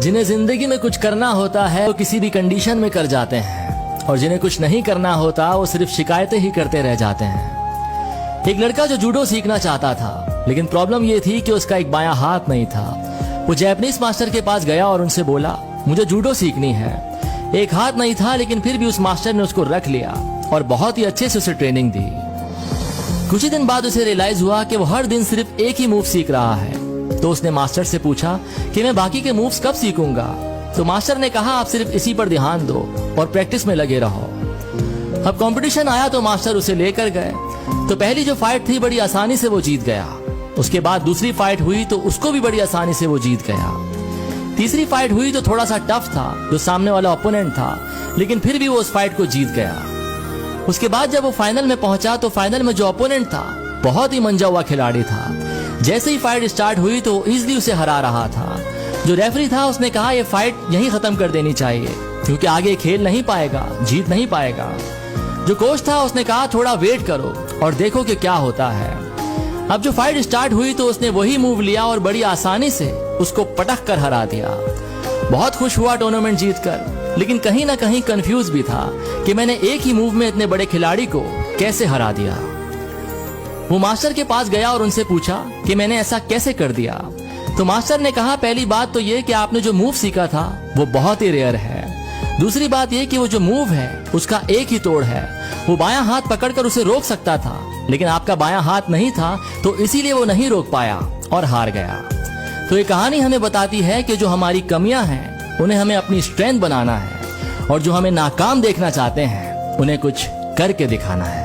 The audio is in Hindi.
जिन्हें जिंदगी में कुछ करना होता है वो किसी भी कंडीशन में कर जाते हैं, और जिन्हें कुछ नहीं करना होता वो सिर्फ शिकायतें ही करते रह जाते हैं। एक लड़का जो जूडो सीखना चाहता था, लेकिन प्रॉब्लम ये थी कि उसका एक बायां हाथ नहीं था। वो जापानीज मास्टर के पास गया और उनसे बोला, मुझे जूडो सीखनी है। एक हाथ नहीं था, लेकिन फिर भी उस मास्टर ने उसको रख लिया और बहुत ही अच्छे से उसे ट्रेनिंग दी। कुछ ही दिन बाद उसे रियलाइज हुआ कि वो हर दिन सिर्फ एक ही मूव सीख रहा है। तो उसने मास्टर से पूछा कि मैं बाकी के मूव्स कब सीखूंगा। तो मास्टर ने कहा, आप सिर्फ इसी पर ध्यान दो और प्रैक्टिस में लगे रहो। अब कंपटीशन आया तो मास्टर उसे लेकर गए। तो पहली जो फाइट थी बड़ी आसानी से वो जीत गया। उसके बाद दूसरी फाइट हुई तो उसको भी बड़ी आसानी से वो जीत गया। तीसरी फाइट हुई तो थोड़ा सा टफ था, जो सामने वाला ओपोनेंट था, लेकिन फिर भी वो उस फाइट को जीत गया। उसके बाद जब वो फाइनल में पहुंचा तो फाइनल में जो ओपोनेंट था बहुत ही मंजा हुआ खिलाड़ी था। जैसे ही फाइट स्टार्ट हुई तो इजीली उसे हरा रहा था। जो रेफरी था उसने कहा, ये फाइट यहीं खत्म कर देनी चाहिए, क्योंकि आगे खेल नहीं पाएगा, जीत नहीं पाएगा। जो कोच था उसने कहा, थोड़ा वेट करो और देखो कि क्या होता है। अब जो फाइट स्टार्ट हुई तो उसने वही मूव लिया और बड़ी आसानी से उसको पटक कर हरा दिया। बहुत खुश हुआ टूर्नामेंट जीतकर, लेकिन कहीं ना कहीं कंफ्यूज भी था कि मैंने एक ही मूव में इतने बड़े खिलाड़ी को कैसे हरा दिया। वो मास्टर के पास गया और उनसे पूछा कि मैंने ऐसा कैसे कर दिया। तो मास्टर ने कहा, पहली बात तो ये कि आपने जो मूव सीखा था वो बहुत ही रेयर है। दूसरी बात ये कि वो जो मूव है उसका एक ही तोड़ है। वो बायां हाथ पकड़कर उसे रोक सकता था, लेकिन आपका बायां हाथ नहीं था, तो इसीलिए वो नहीं रोक पाया और हार गया। तो ये कहानी हमें बताती है कि जो हमारी कमियां हैं उन्हें हमें अपनी स्ट्रेंथ बनाना है, और जो हमें नाकाम देखना चाहते हैं उन्हें कुछ करके दिखाना है।